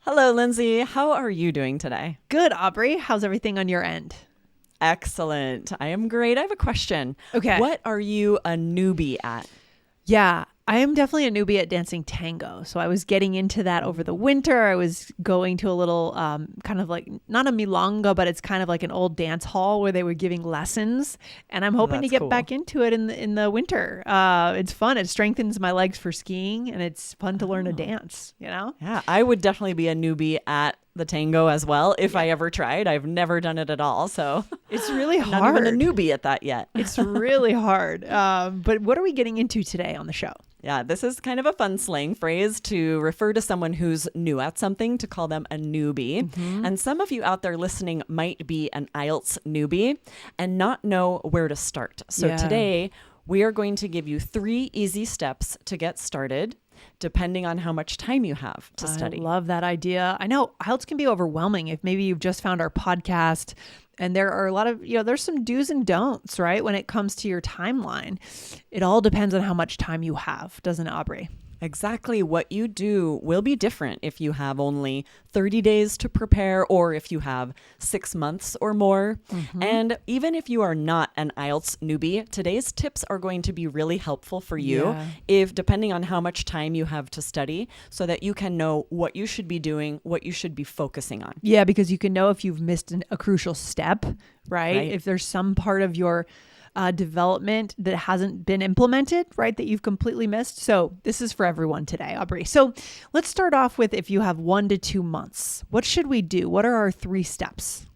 Hello, Lindsay. How are you doing today? Good, Aubrey. How's everything on your end? Excellent. I am great. I have a question. Okay. What are you a newbie at? Yeah, I am definitely a newbie at dancing tango. So I was getting into that over the winter. I was going to a little kind of like, not a milonga, but it's kind of like an old dance hall where they were giving lessons. And I'm hoping to That's get cool. back into it in the winter. It's fun. It strengthens my legs for skiing and it's fun to learn to dance, you know? Yeah, I would definitely be a newbie at the tango as well if I ever tried. I've never done it at all. So It's really I'm hard. not even a newbie at that yet. It's really hard. But what are we getting into today on the show? Yeah, this is kind of a fun slang phrase to refer to someone who's new at something, to call them a newbie. And some of you out there listening might be an IELTS newbie and not know where to start. So today we are going to give you 3 easy steps to get started, depending on how much time you have to study. I love that idea. I know IELTS can be overwhelming if maybe you've just found our podcast and there are a lot of, there's some do's and don'ts, right? When it comes to your timeline, it all depends on how much time you have, doesn't it, Aubrey? Exactly what you do will be different if you have only 30 days to prepare or if you have 6 months or more. And even if you are not an IELTS newbie, today's tips are going to be really helpful for you if depending on how much time you have to study so that you can know what you should be doing, what you should be focusing on. Yeah, because you can know if you've missed a crucial step, right? If there's some part of your development that hasn't been implemented, right, that you've completely missed. So this is for everyone today, Aubrey. So let's start off with if you have 1 to 2 months, what should we do? What are our 3 steps?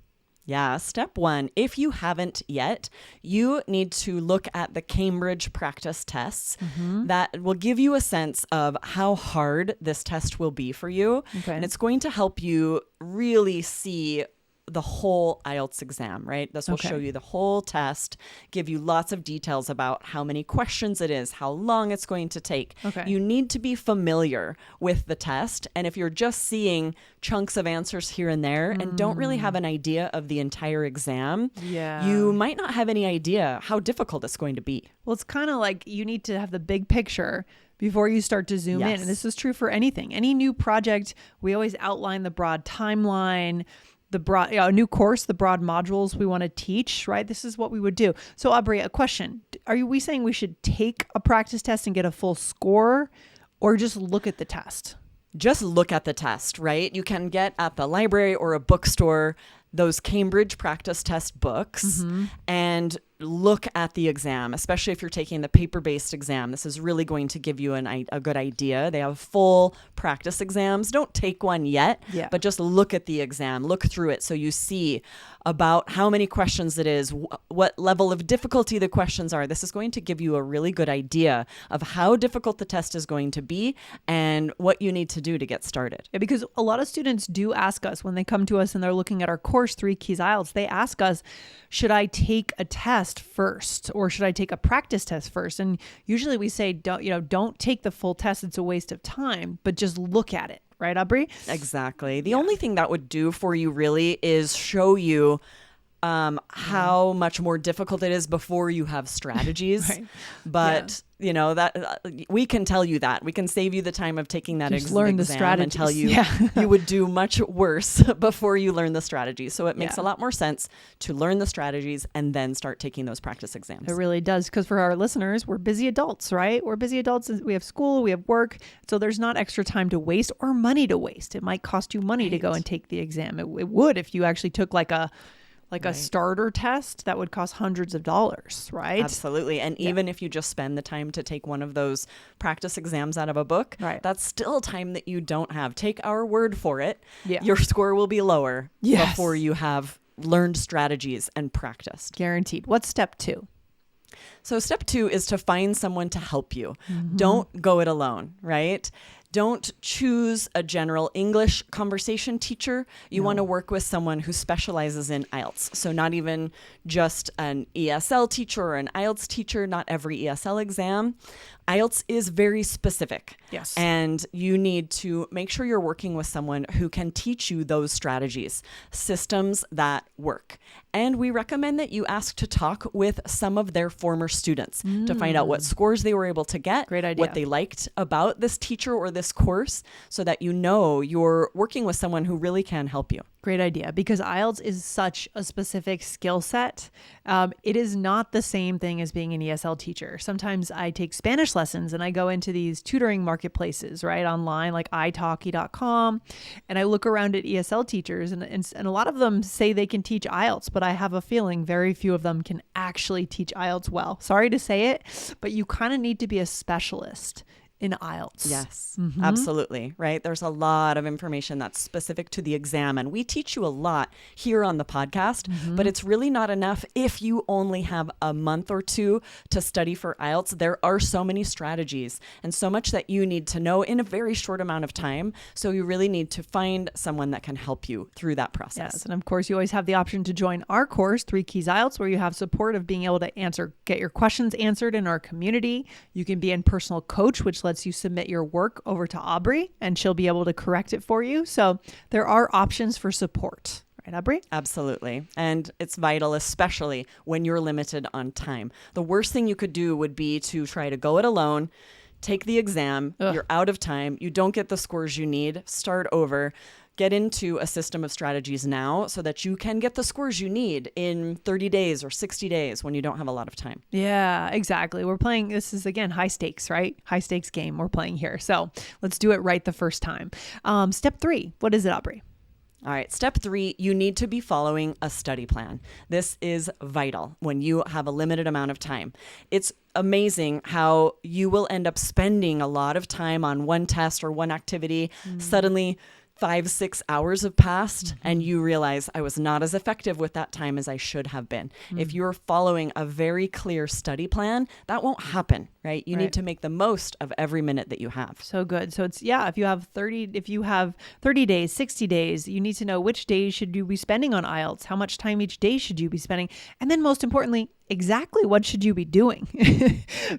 Yeah, step 1, if you haven't yet, you need to look at the Cambridge practice tests. That will give you a sense of how hard this test will be for you. And it's going to help you really see the whole IELTS exam, right? This will show you the whole test, give you lots of details about how many questions it is, how long it's going to take. You need to be familiar with the test. And if you're just seeing chunks of answers here and there and don't really have an idea of the entire exam, you might not have any idea how difficult it's going to be. Well, it's kind of like you need to have the big picture before you start to zoom in. And this is true for anything. Any new project, we always outline the broad timeline, the broad, a new course, the broad modules we want to teach, right? This is what we would do. So Aubrey, a question. Are we saying we should take a practice test and get a full score or just look at the test? Just look at the test, right? You can get at the library or a bookstore those Cambridge practice test books and look at the exam, especially if you're taking the paper-based exam. This is really going to give you a good idea. They have full practice exams. Don't take one yet, but just look at the exam. Look through it so you see about how many questions it is, what level of difficulty the questions are. This is going to give you a really good idea of how difficult the test is going to be and what you need to do to get started. Yeah, because a lot of students do ask us when they come to us and they're looking at our course, 3 Keys IELTS, they ask us, should I take a test first or should I take a practice test first? And usually we say, don't take the full test. It's a waste of time, but just look at it. Right, Aubrey? Exactly. The only thing that would do for you really is show you how much more difficult it is before you have strategies. But that we can tell you that. We can save you the time of taking that exam and tell you you would do much worse before you learn the strategies. So it makes a lot more sense to learn the strategies and then start taking those practice exams. It really does. Because for our listeners, we're busy adults, right? We're busy adults. We have school, we have work. So there's not extra time to waste or money to waste. It might cost you money to go and take the exam. It would if you actually took like a starter test that would cost hundreds of dollars, right? Absolutely. And even if you just spend the time to take one of those practice exams out of a book, that's still time that you don't have. Take our word for it. Your score will be lower before you have learned strategies and practiced. Guaranteed. What's step 2? So step 2 is to find someone to help you. Don't go it alone, right? Don't choose a general English conversation teacher. You want to work with someone who specializes in IELTS. So not even just an ESL teacher or an IELTS teacher, not every ESL exam IELTS is very specific. Yes. And you need to make sure you're working with someone who can teach you those strategies, systems that work. And we recommend that you ask to talk with some of their former students to find out what scores they were able to get, Great idea. what they liked about this teacher or this course, so that you know you're working with someone who really can help you. Great idea, because IELTS is such a specific skill set. It is not the same thing as being an ESL teacher. Sometimes I take Spanish lessons and I go into these tutoring marketplaces, right, online, like italki.com, and I look around at ESL teachers, and a lot of them say they can teach IELTS, but I have a feeling very few of them can actually teach IELTS well. Sorry to say it, but you kind of need to be a specialist in IELTS. Yes, absolutely. Right. There's a lot of information that's specific to the exam. And we teach you a lot here on the podcast, but it's really not enough if you only have a month or two to study for IELTS. There are so many strategies and so much that you need to know in a very short amount of time. So you really need to find someone that can help you through that process. Yes. And of course, you always have the option to join our course, 3 Keys IELTS, where you have support of being able to get your questions answered in our community. You can be in personal coach, which lets you submit your work over to Aubrey and she'll be able to correct it for you. So there are options for support. Right, Aubrey? Absolutely. And it's vital, especially when you're limited on time. The worst thing you could do would be to try to go it alone, take the exam, you're out of time, you don't get the scores you need, start over. Get into a system of strategies now so that you can get the scores you need in 30 days or 60 days when you don't have a lot of time. Yeah, exactly. We're playing, this is again, high stakes, right? High stakes game we're playing here. So let's do it right the first time. Step 3, what is it, Aubrey? All right. Step 3, you need to be following a study plan. This is vital when you have a limited amount of time. It's amazing how you will end up spending a lot of time on one test or one activity. Suddenly 5-6 hours have passed and you realize I was not as effective with that time as I should have been. If you're following a very clear study plan, that won't happen, right? You need to make the most of every minute that you have. So good. So it's, if you have 30 days, 60 days, you need to know which days should you be spending on IELTS, how much time each day should you be spending, and then most importantly, exactly what should you be doing,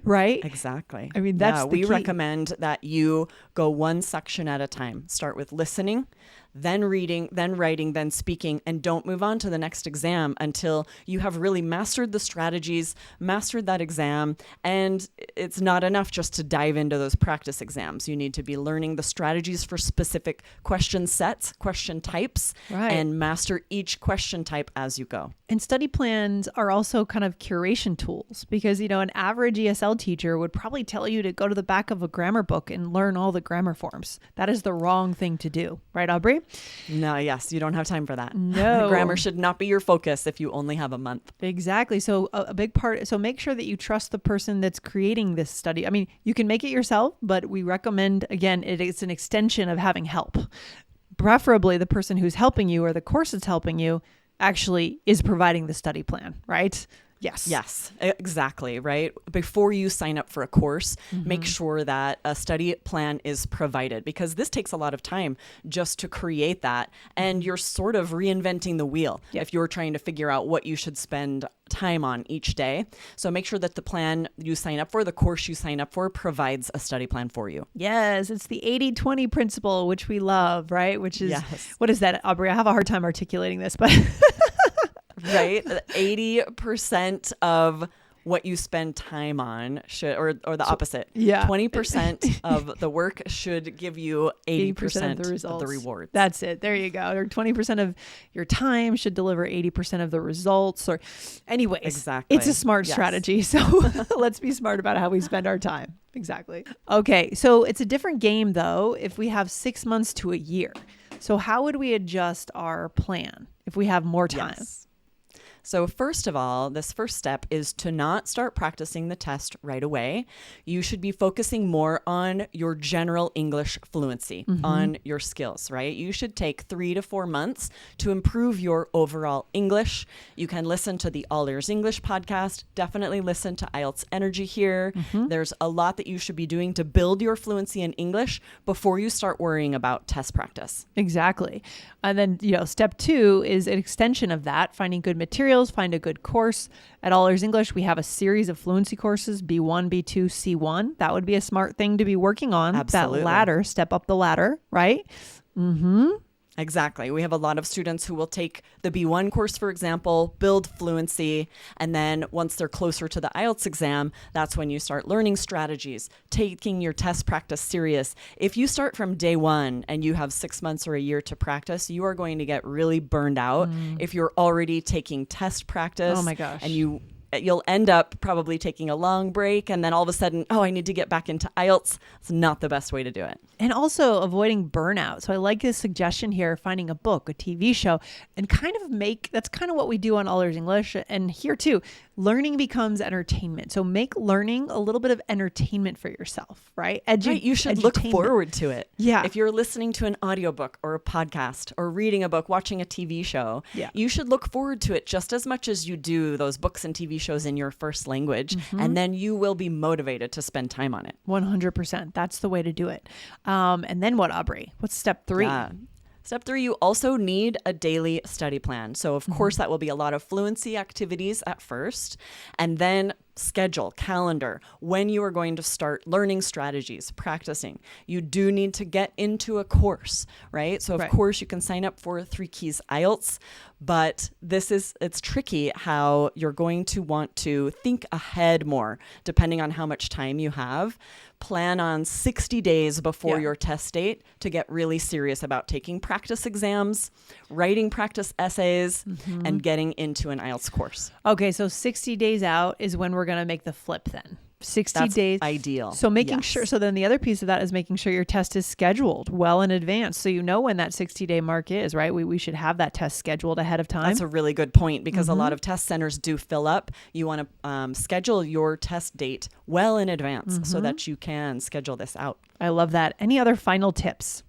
right? Exactly. I mean, that's the we key. recommend that you go one section at a time. Start with listening, then reading, then writing, then speaking, and don't move on to the next exam until you have really mastered the strategies, mastered that exam. And it's not enough just to dive into those practice exams. You need to be learning the strategies for specific question sets, question types, and master each question type as you go. And study plans are also kind of curation tools because, an average ESL teacher would probably tell you to go to the back of a grammar book and learn all the grammar forms. That is the wrong thing to do. Right, Aubrey? No, yes, you don't have time for that. No. Grammar should not be your focus if you only have a month. Exactly. So a big part, so make sure that you trust the person that's creating this study. I mean, you can make it yourself, but we recommend, again, it's an extension of having help. Preferably the person who's helping you or the course that's helping you actually is providing the study plan, right? Yes, exactly. Right. Before you sign up for a course, make sure that a study plan is provided because this takes a lot of time just to create that. And you're sort of reinventing the wheel if you're trying to figure out what you should spend time on each day. So make sure that the plan you sign up for, the course you sign up for, provides a study plan for you. Yes, it's the 80-20 principle, which we love, right? Which is, what is that, Aubrey? I have a hard time articulating this, but... Right? 80% of what you spend time on should, or the opposite. 20% of the work should give you 80% of the rewards. That's it. There you go. Or 20% of your time should deliver 80% of the results. Or anyways, exactly. It's a smart strategy. So let's be smart about how we spend our time. Exactly. Okay. So it's a different game though, if we have 6 months to a year. So how would we adjust our plan if we have more time? So first of all, this first step is to not start practicing the test right away. You should be focusing more on your general English fluency, on your skills, right? You should take 3 to 4 months to improve your overall English. You can listen to the All Ears English podcast. Definitely listen to IELTS Energy here. There's a lot that you should be doing to build your fluency in English before you start worrying about test practice. Exactly. And then, step 2 is an extension of that, finding good material materials, find a good course. At All Ears English, we have a series of fluency courses, B1, B2, C1. That would be a smart thing to be working on. Absolutely. That ladder, step up the ladder, right? Mm-hmm. Exactly. We have a lot of students who will take the B1 course, for example, build fluency, and then once they're closer to the IELTS exam, that's when you start learning strategies, taking your test practice serious. If you start from day one and you have 6 months or a year to practice, you are going to get really burned out if you're already taking test practice. Oh my gosh. And you'll end up probably taking a long break, and then all of a sudden, I need to get back into IELTS. It's not the best way to do it. And also avoiding burnout. So I like this suggestion here, finding a book, a TV show, and that's kind of what we do on All Ears English. And here too, learning becomes entertainment. So make learning a little bit of entertainment for yourself, right? You should look forward to it. Yeah. If you're listening to an audiobook or a podcast or reading a book, watching a TV show, you should look forward to it just as much as you do those books and TV shows in your first language. And then you will be motivated to spend time on it. 100%. That's the way to do it. And then what, Aubrey? What's step 3? Step 3, you also need a daily study plan. So of course that will be a lot of fluency activities at first, and then schedule, calendar, when you are going to start learning strategies, practicing. You do need to get into a course, right? So of course you can sign up for 3 Keys IELTS, but it's tricky how you're going to want to think ahead more depending on how much time you have. Plan on 60 days before your test date to get really serious about taking practice exams, writing practice essays, and getting into an IELTS course. Okay, so 60 days out is when we're going to make the flip then. 60 days. Ideal. So making sure, so then the other piece of that is making sure your test is scheduled well in advance. So you know when that 60-day mark is, right? We should have that test scheduled ahead of time. That's a really good point because a lot of test centers do fill up. You want to schedule your test date well in advance so that you can schedule this out. I love that. Any other final tips?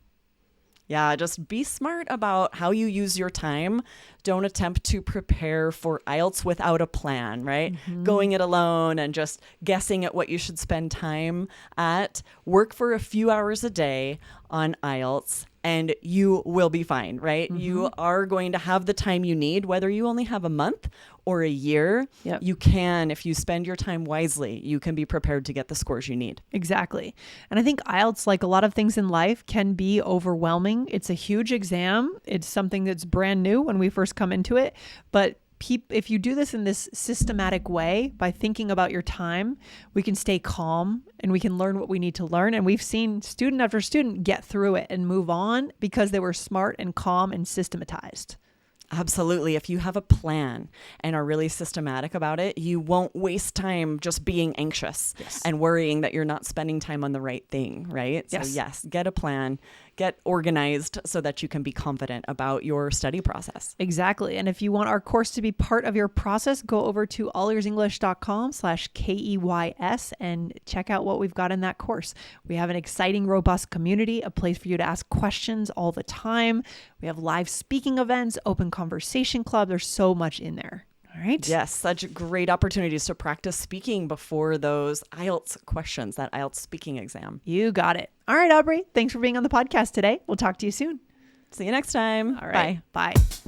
Yeah, just be smart about how you use your time. Don't attempt to prepare for IELTS without a plan, right? Going it alone and just guessing at what you should spend time at. Work for a few hours a day on IELTS and you will be fine, right? You are going to have the time you need, whether you only have a month or a year. You can, if you spend your time wisely, you can be prepared to get the scores you need. Exactly. And I think IELTS, like a lot of things in life, can be overwhelming. It's a huge exam. It's something that's brand new when we first come into it. But if you do this in this systematic way, by thinking about your time, we can stay calm and we can learn what we need to learn. And we've seen student after student get through it and move on because they were smart and calm and systematized. Absolutely. If you have a plan and are really systematic about it, you won't waste time just being anxious and worrying that you're not spending time on the right thing, right? So yes, get a plan, get organized so that you can be confident about your study process. Exactly. And if you want our course to be part of your process, go over to allearsenglish.com/KEYS and check out what we've got in that course. We have an exciting, robust community, a place for you to ask questions all the time. We have live speaking events, open conversation club. There's so much in there. All right. Yes, such great opportunities to practice speaking before those IELTS questions, that IELTS speaking exam. You got it. All right, Aubrey. Thanks for being on the podcast today. We'll talk to you soon. See you next time. All right. Bye. Bye.